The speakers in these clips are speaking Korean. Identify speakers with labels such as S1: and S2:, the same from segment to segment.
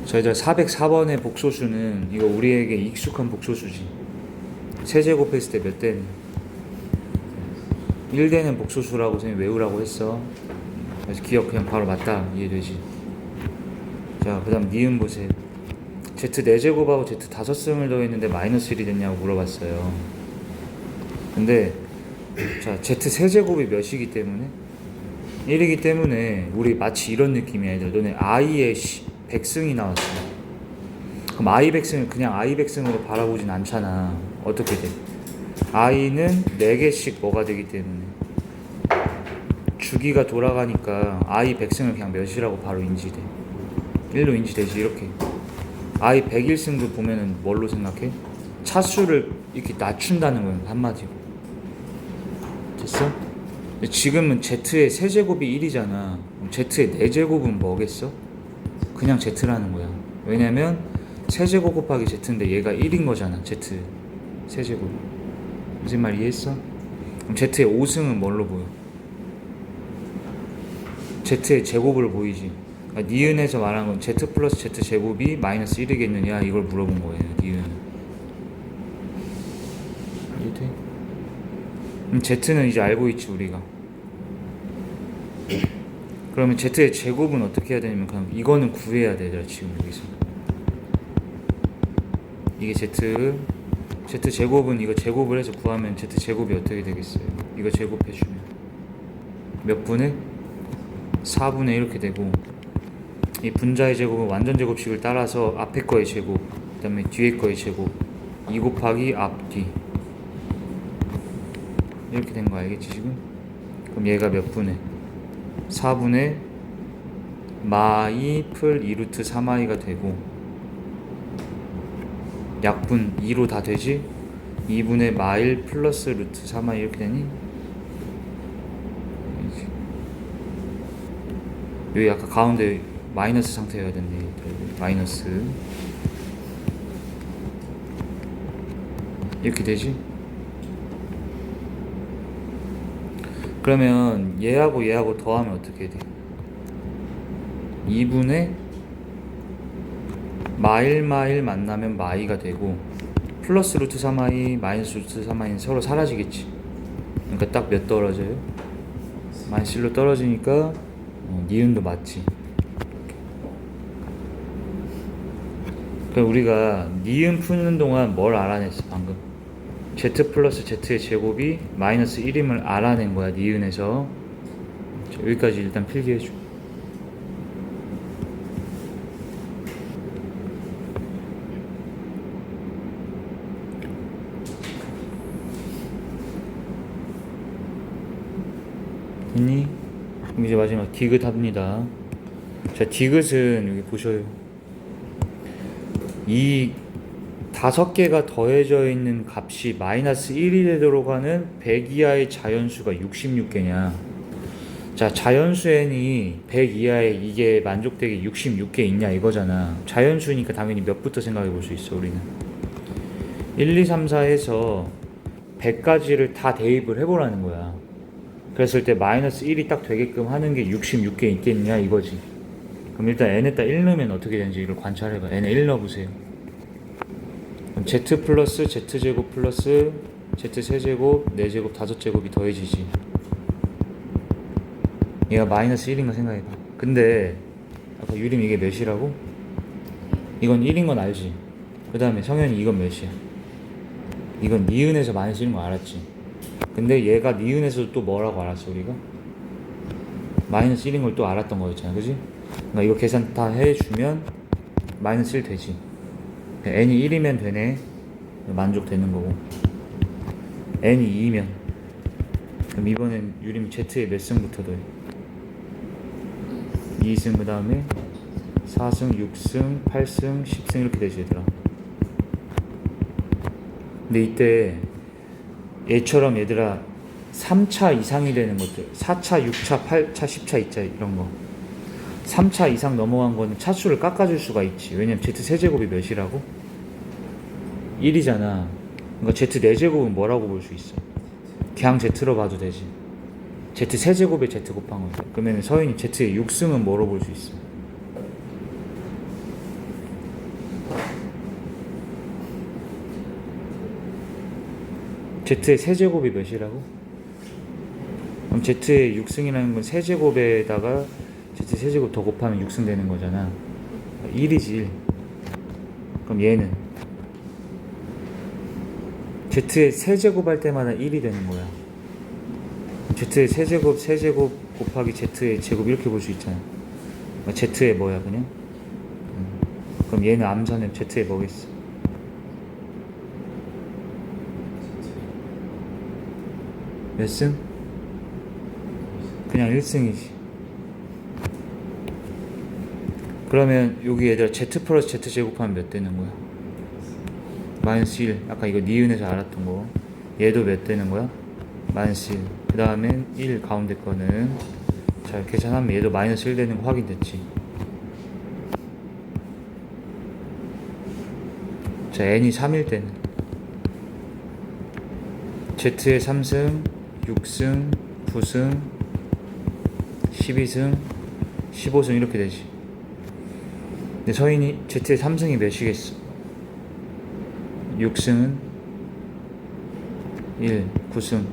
S1: 저희들 404번의 복소수는 이거 우리에게 익숙한 복소수지. 세제곱했을 때 몇 대는 1대는 복소수라고 선생님이 외우라고 했어. 그래서 기억 그냥 바로 맞다 이해되지. 자, 그 다음 니은 보세요. Z 4제곱하고 Z 5승을 더했는데 마이너스 1이 됐냐고 물어봤어요. 근데 자, Z 세제곱이 몇이기 때문에 1이기 때문에 우리 마치 이런 느낌이야. 얘들 너네 i의 100승이 나왔어. 그럼 i 100승을 그냥 i 100승으로 바라보진 않잖아. 어떻게 돼? i는 4개씩 뭐가 되기 때문에 주기가 돌아가니까 i 100승을 그냥 몇이라고 바로 인지돼. 1로 인지되지. 이렇게 i 101승도 보면은 뭘로 생각해? 차수를 이렇게 낮춘다는 거야, 한마디로. 됐어? 지금은 z의 세제곱이 1이잖아. z의 4제곱은 뭐겠어? 그냥 z라는 거야. 왜냐면 세제곱 곱하기 z인데 얘가 1인 거잖아. z 세제곱. 무슨 말 이해했어? 그럼 z의 5승은 뭘로 보여? z의 제곱으로 보이지. 그러니까 니은에서 말한 건 z 플러스 z 제곱이 마이너스 1이겠느냐 이걸 물어본 거예요. 니은은. 이해돼? 그럼 z는 이제 알고 있지 우리가. 그러면 z의 제곱은 어떻게 해야 되냐면 그냥 이거는 구해야 돼. 얘들아 지금 여기서 이게 z 제곱은 이거 제곱을 해서 구하면 z 제곱이 어떻게 되겠어요? 이거 제곱해주면 몇 분의? 4분의 이렇게 되고, 이 분자의 제곱은 완전 제곱식을 따라서 앞에 거의 제곱, 그 다음에 뒤에 거의 제곱, 2 곱하기 앞뒤 이렇게 된 거 알겠지 지금? 그럼 얘가 몇 분의? 4분의 마이 풀 2루트 3i가 되고, 약분 2로 다 되지? 2분의 마일 플러스 루트 3i 이렇게 되니? 여기 아까 가운데 마이너스 상태여야 된대. 마이너스 이렇게 되지? 그러면 얘하고 얘하고 더하면 어떻게 돼? 2분의 마일 만나면 마이가 되고, 플러스 루트 3i 마이너스 루트 3i는 서로 사라지겠지. 그러니까 딱 몇 떨어져요? 마이너스 1로 떨어지니까 니은도 맞지. 그러니까 우리가 니은 푸는 동안 뭘 알아냈어 방금? z 플러스 z의 제곱이 마이너스 1임을 알아낸 거야 니은에서. 자, 여기까지 일단 필기해줘. 됐니? 그럼 이제 마지막 디귿 합니다. 자, 디귿은 여기 보셔요. 이 5개가 더해져 있는 값이 마이너스 1이 되도록 하는 100 이하의 자연수가 66개냐. 자, 자연수 n이 100 이하에 이게 만족되게 66개 있냐 이거잖아. 자연수니까 당연히 몇부터 생각해 볼 수 있어 우리는. 1, 2, 3, 4에서 100가지를 다 대입을 해보라는 거야. 그랬을 때 마이너스 1이 딱 되게끔 하는 게 66개 있겠냐 이거지. 그럼 일단 n에다 1 넣으면 어떻게 되는지 이걸 관찰해봐. n에 1 넣어보세요. 그럼 z 플러스 z제곱 플러스 z 세제곱 4제곱 5제곱이 더해지지. 얘가 마이너스 1인 거 생각해봐. 근데 아까 유림 이게 몇이라고? 이건 1인 건 알지. 그 다음에 성현이 이건 몇이야? 이건 니은에서 마이너스 1인 거 알았지. 근데 얘가 니은에서도 또 뭐라고 알았어 우리가? 마이너스 1인 걸 또 알았던 거였잖아, 그지? 그러니까 이거 계산 다 해주면 마이너스 1 되지. n이 1이면 되네. 만족되는 거고. n이 2면 그럼 이번엔 유림 z의 몇 승부터 더해? 2승 그 다음에 4승, 6승, 8승, 10승 이렇게 되지 얘들아. 근데 이때 얘처럼 얘들아 3차 이상이 되는 것들, 4차, 6차, 8차, 10차 있자 이런 거 3차 이상 넘어간 거는 차수를 깎아줄 수가 있지. 왜냐면 z 세제곱이 몇이라고? 1이잖아. 그러니까 z 4제곱은 뭐라고 볼 수 있어? 그냥 z로 봐도 되지. z 세제곱에 z 곱한 거야. 그러면 서인이 z의 6승은 뭐로 볼 수 있어? Z의 세제곱이 몇이라고? 그럼 Z의 6승이라는 건 세제곱에다가 Z 세제곱 더 곱하면 6승 되는 거잖아. 1이지 1. 그럼 얘는 Z의 세제곱 할 때마다 1이 되는 거야. Z의 세제곱 곱하기 Z의 제곱 이렇게 볼 수 있잖아. Z의 뭐야 그냥? 그럼 얘는 암산은 Z의 뭐겠어? 몇 승? 그냥 1승이지. 그러면 여기 얘들아 Z 플러스 Z 제곱하면 몇 되는 거야? 마이너스 1. 아까 이거 니은에서 알았던 거. 얘도 몇 되는 거야? 마이너스 1. 그 다음엔 1 가운데 거는 자 계산하면 얘도 마이너스 1 되는 거 확인됐지. 자 n이 3일 때는 Z의 3승 6승 9승 12승 15승 이렇게 되지. 근데 서인이 Z의 3승이 몇이겠어? 6승은 1 9승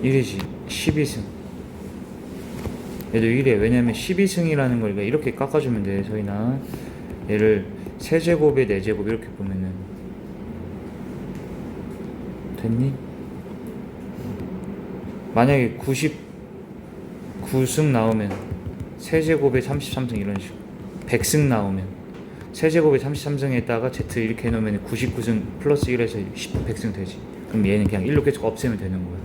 S1: 1이지 12승. 얘도 1이야. 왜냐면 12승이라는 걸 이렇게 깎아주면 돼. 서인아 얘를 세제곱에 4제곱 이렇게 보면은 됐니? 만약에 99승 나오면 세제곱에 33승 이런 식으로 100승 나오면 세제곱에 33승에다가 Z 이렇게 해놓으면 99승 플러스 1에서 100승 되지. 그럼 얘는 그냥 1로 계속 없애면 되는 거야.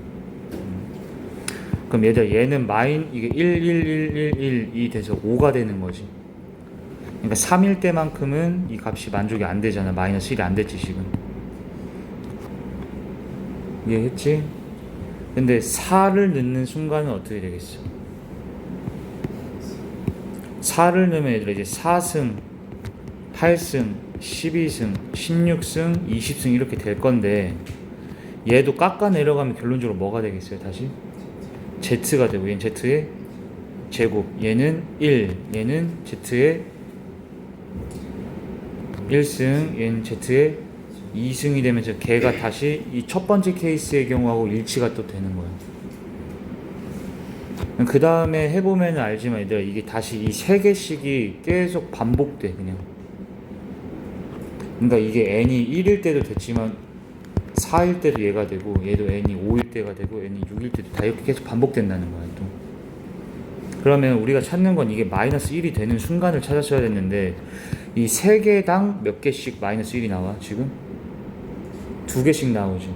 S1: 그럼 얘는 이게 1, 1, 1, 1, 1이 돼서 5가 되는 거지. 그러니까 3일 때만큼은 이 값이 만족이 안 되잖아. 마이너스 1이 안 됐지 지금. 이해했지? 근데 4를 넣는 순간은 어떻게 되겠어? 4를 넣으면 얘들아 이제 4승, 8승, 12승, 16승, 20승 이렇게 될 건데 얘도 깎아 내려가면 결론적으로 뭐가 되겠어요? 다시? Z가 되고 얘는 Z의 제곱, 얘는 1, 얘는 Z의 1승, 얘는 Z의 2승이 되면서 걔가 다시 이 첫 번째 케이스의 경우하고 일치가 또 되는 거야. 그 다음에 해보면 알지만 얘들아 이게 다시 이 3개씩이 계속 반복돼 그냥. 그러니까 이게 n이 1일 때도 됐지만 4일 때도 얘가 되고 얘도 n이 5일 때가 되고 n이 6일 때도 다 이렇게 계속 반복된다는 거야 또. 그러면 우리가 찾는 건 이게 마이너스 1이 되는 순간을 찾았어야 됐는데 이 3개당 몇 개씩 마이너스 1이 나와 지금? 2개씩 나오지.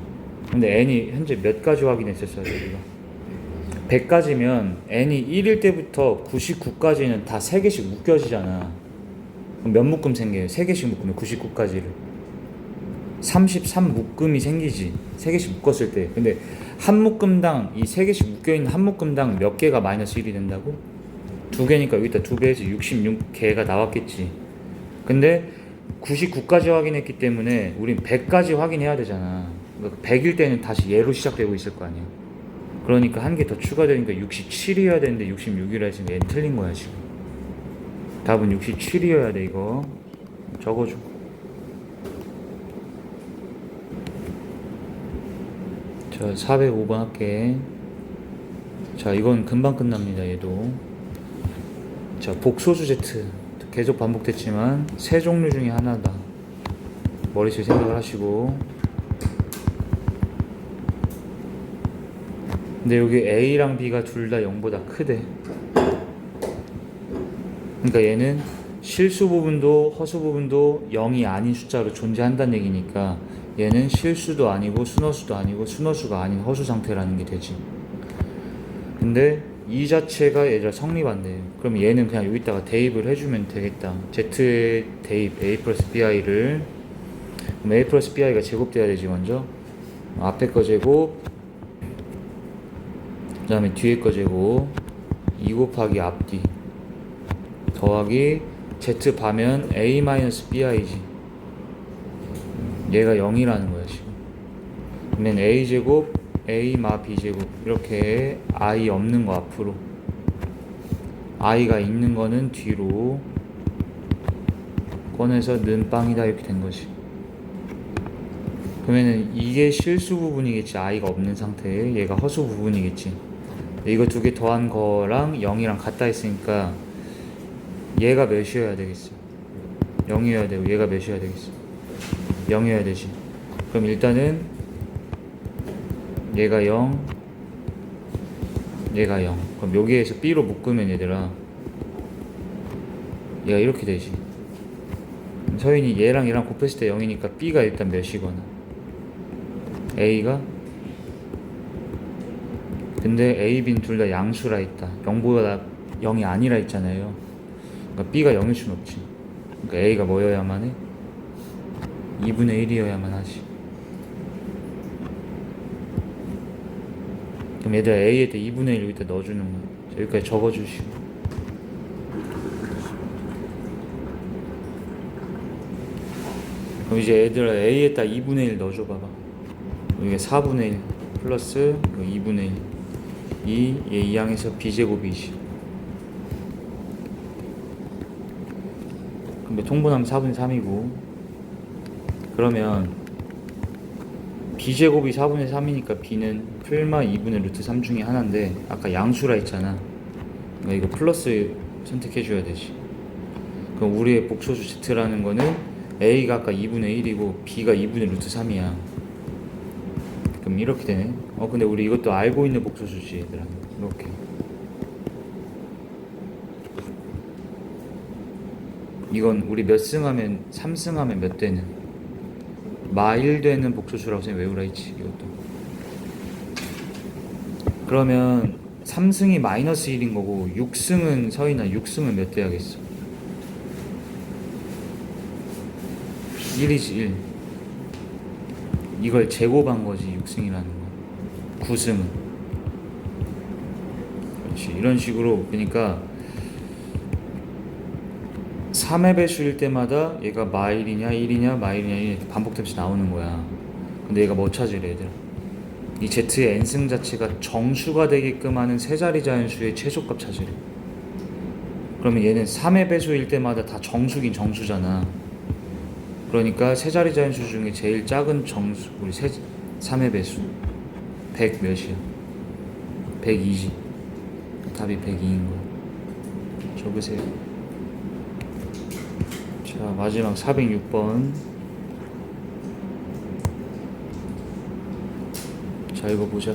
S1: 근데 n이 현재 몇 가지 확인했었어요 우리가? 100가지면 n이 1일 때부터 99까지는 다 3개씩 묶여지잖아. 그럼 몇 묶음 생겨요? 3개씩 묶으면 99까지를 33 묶음이 생기지. 3개씩 묶었을 때. 근데 한 묶음당 이 3개씩 묶여있는 한 묶음당 몇 개가 마이너스 1이 된다고? 2개니까 여기다 2배에서 66개가 나왔겠지. 근데 99까지 확인했기 때문에 우린 100까지 확인해야 되잖아. 그러니까 100일 때는 다시 얘로 시작되고 있을 거 아니야. 그러니까 한 개 더 추가되니까 67이어야 되는데 66이라 했으면 얘는 틀린 거야 지금. 답은 67이어야 돼. 이거 적어줘. 자 405번 할게. 자 이건 금방 끝납니다. 얘도. 자 복소수 Z 계속 반복됐지만 세 종류 중에 하나다. 머릿속에 생각을 하시고. 근데 여기 A랑 B가 둘 다 0보다 크대. 그러니까 얘는 실수 부분도 허수 부분도 0이 아닌 숫자로 존재한다는 얘기니까 얘는 실수도 아니고 순허수도 아니고 순허수가 아닌 허수 상태라는 게 되지. 근데 이 자체가 얘들아 성립한대. 그럼 얘는 그냥 여기다가 대입을 해주면 되겠다. Z의 대입 A 플러스 BI를. 그럼 A 플러스 BI가 제곱돼야 되지 먼저. 앞에 거 제곱 그 다음에 뒤에 거 제곱 2 곱하기 앞뒤 더하기 Z 바면 A 마이너스 BI지. 얘가 0이라는 거야 지금. 그러면 A 제곱 A 마 B 제곱 이렇게 I 없는 거 앞으로 I가 있는 거는 뒤로 꺼내서 는 빵이다 이렇게 된 거지. 그러면은 이게 실수 부분이겠지. i가 없는 상태에 얘가 허수 부분이겠지. 이거 두 개 더한 거랑 0이랑 같다 했으니까 얘가 몇이어야 되겠어? 0이어야 되고 얘가 몇이어야 되겠어? 0이어야 되지. 그럼 일단은 얘가 0, 얘가 0. 그럼 여기에서 b로 묶으면 얘들아 얘가 이렇게 되지. 서인이 얘랑 얘랑 곱했을 때 0이니까 b가 일단 몇이거나 a가, 근데 a, b는 둘 다 양수라 했다. 0보다 0이 아니라 했잖아요. 그러니까 b가 0일 순 없지. 그러니까 a가 뭐여야만 해? 2분의 1이어야만 하지. 그럼 얘들아 a에다 2분의 1 여기다 넣어주는 거야. 여기까지 적어주시고, 그럼 이제 얘들아 a에다 2분의 1 넣어줘 봐봐. 이게 4분의 1 플러스 2분의 1 얘 2항에서 b제곱이지. 그럼 통분하면 4분의 3이고, 그러면 b제곱이 4분의 3이니까 b는 풀마 2분의 루트 3 중에 하나인데 아까 양수라 했잖아. 그러니까 이거 플러스 선택해줘야 되지. 그럼 우리의 복소수 z라는 거는 a가 아까 2분의 1이고 b가 2분의 루트 3이야. 그럼 이렇게 되네. 근데 우리 이것도 알고 있는 복소수지 얘들아. 이렇게 이건 우리 몇 승하면 3승하면 몇 되는 마1 되는 복소수라고 생각 외우라 했지. 이것도 그러면 3승이 마이너스 1인 거고 6승은 서인아 6승은 몇 돼야겠어? 1이지 1. 이걸 제곱한 거지 6승이라는 거. 9승은. 그렇지. 이런 식으로. 그러니까 3의 배수일 때마다 얘가 마1이냐 1이냐 마1이냐 이렇게 반복되면서 나오는 거야. 근데 얘가 뭐 찾으래 얘들아? 이 z의 n승 자체가 정수가 되게끔 하는 세자리 자연수의 최소값 찾으래. 그러면 얘는 3의 배수일 때마다 다 정수긴 정수잖아. 그러니까 세자리 자연수 중에 제일 작은 정수, 우리 3의 배수 100 몇이야? 102지. 답이 102인 거야. 적으세요. 자, 마지막 406번. 자, 이거 보자.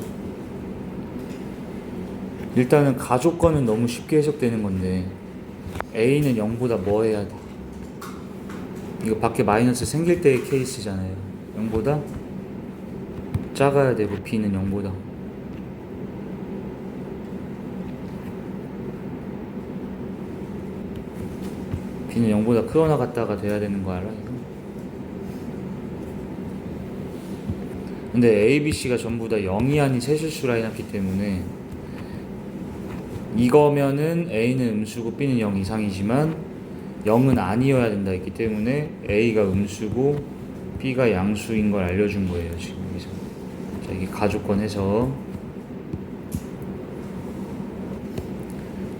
S1: 일단은 가족권은 너무 쉽게 해석되는 건데 A는 0보다 뭐 해야 돼? 이거 밖에 마이너스 생길 때의 케이스잖아요. 0보다 작아야 되고 B는 0보다 B는 0보다 크거나 같다가 돼야 되는 거 알아? 이거? 근데 A, B, C가 전부 다 0이 아닌 세실수라 해놨기 때문에 이거면은 A는 음수고 B는 0 이상이지만 0은 아니어야 된다 했기 때문에 A가 음수고 B가 양수인 걸 알려준 거예요 지금 여기서. 자, 이게 가족권 해서.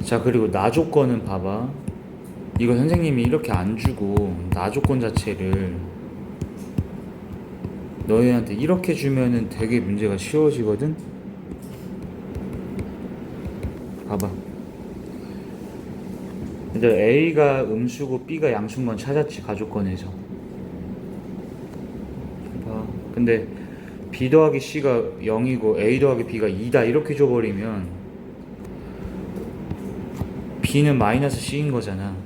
S1: 자, 그리고 나조건은 봐봐. 이거 선생님이 이렇게 안 주고 나조건 자체를 너희한테 이렇게 주면은 되게 문제가 쉬워지거든. 봐봐. 근데 A가 음수고 B가 양수인 건 찾았지 가족권에서. 봐. 근데 B 더하기 C가 0이고 A 더하기 B가 2다 이렇게 줘버리면 B는 마이너스 C인 거잖아.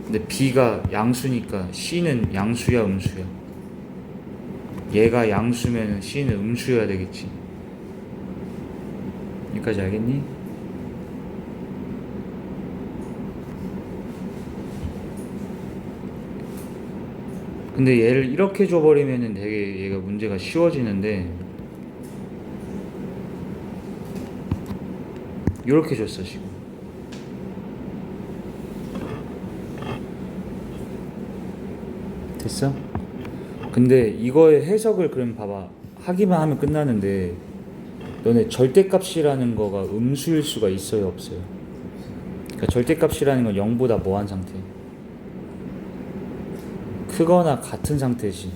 S1: 근데 B가 양수니까 C는 양수야 음수야? 얘가 양수면 C는 음수여야 되겠지. 여기까지 알겠니? 근데 얘를 이렇게 줘버리면은 되게 얘가 문제가 쉬워지는데 이렇게 줬어 지금. 됐어? 근데 이거의 해석을 그럼 봐봐. 하기만 하면 끝나는데 너네 절대값이라는 거가 음수일 수가 있어요 없어요? 그러니까 절대값이라는 건 0보다 뭐한 상태? 크거나 같은 상태지.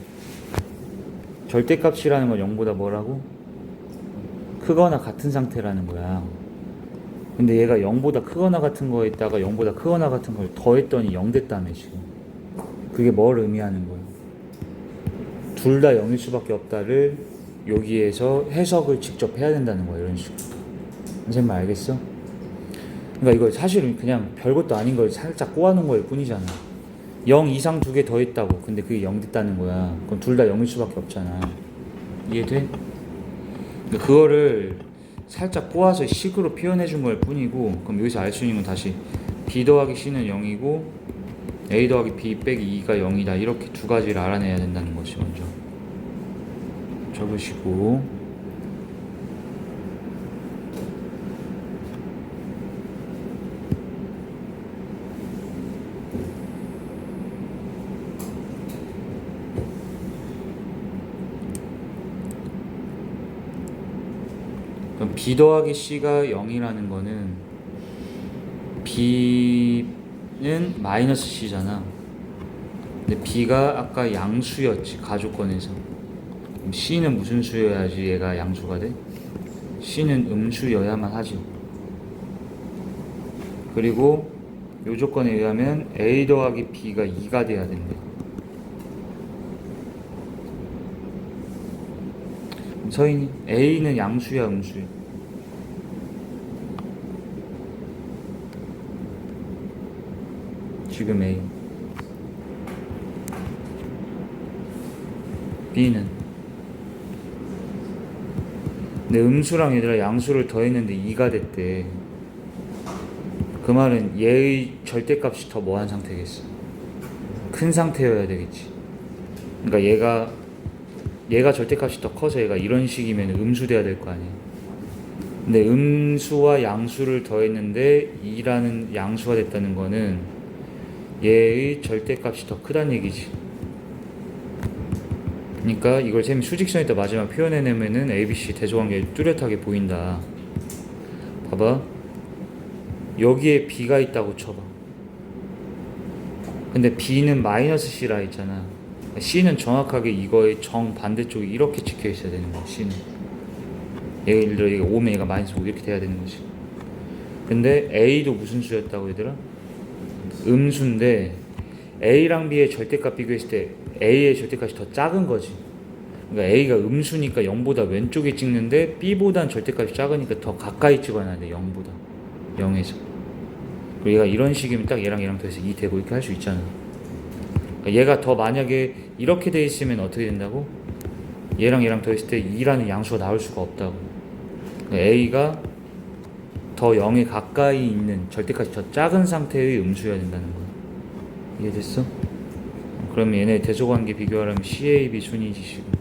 S1: 절대값이라는 건 0보다 뭐라고? 크거나 같은 상태라는 거야. 근데 얘가 0보다 크거나 같은 거에다가 0보다 크거나 같은 걸 더했더니 0 됐다며 지금. 그게 뭘 의미하는 거야? 둘 다 0일 수밖에 없다를 여기에서 해석을 직접 해야 된다는 거야. 이런 식으로. 선생님 알겠어? 그러니까 이거 사실은 그냥 별것도 아닌 걸 살짝 꼬아놓은 거일 뿐이잖아. 0 이상 두 개 더했다고. 근데 그게 0 됐다는 거야. 그럼 둘 다 0일 수밖에 없잖아. 이해돼? 그러니까 그거를 살짝 꼬아서 식으로 표현해 준 걸 뿐이고, 그럼 여기서 알 수 있는 건 다시 b 더하기 c는 0이고 a 더하기 b 빼기 2가 0이다. 이렇게 두 가지를 알아내야 된다는 것이 먼저 적으시고, 그럼 b 더하기 c가 0이라는 거는 b는 마이너스 c잖아. 근데 b가 아까 양수였지, 가조건에서. 그럼 c는 무슨 수여야지 얘가 양수가 돼? c는 음수여야만 하지. 그리고 요 조건에 의하면 a 더하기 b가 2가 돼야 된대. 서인이 a는 양수야 음수야? 지금 a. b는 근데 음수랑 얘들아 양수를 더했는데 2가 됐대. 그 말은 얘의 절대값이 더 뭐한 상태겠어? 큰 상태여야 되겠지. 그러니까 얘가 절대값이 더 커서 얘가 이런 식이면 음수 돼야 될 거 아니야. 근데 음수와 양수를 더했는데 2라는 양수가 됐다는 거는 얘의 절대값이 더 크다는 얘기지. 그러니까 이걸 쌤이 수직선에다 마지막 표현해내면은 ABC 대조관계 뚜렷하게 보인다. 봐봐. 여기에 B가 있다고 쳐봐. 근데 B는 마이너스 C라 있잖아. C는 정확하게 이거의 정반대쪽이 이렇게 찍혀 있어야 되는 거야. C는 예를 들어 얘가 5면 얘가 마이너스 5 이렇게 돼야 되는 거지. 근데 A도 무슨 수였다고 얘들아? 음수인데 A랑 B의 절대값 비교했을 때 A의 절대값이 더 작은 거지. 그러니까 A가 음수니까 0보다 왼쪽에 찍는데 B보다는 절대값이 작으니까 더 가까이 찍어놔야 돼. 0보다 0에서. 그리고 얘가 이런 식이면 딱 얘랑 더해서 2 되고 이렇게 할 수 있잖아. 그러니까 얘가 더 만약에 이렇게 돼 있으면 어떻게 된다고? 얘랑 더했을 때 2라는 양수가 나올 수가 없다고. 그러니까 A가 더 0에 가까이 있는 절대값이 더 작은 상태의 음수여야 된다는 거야. 이해됐어? 그러면 얘네 대조관계 비교하려면 CAB 순이지 지금.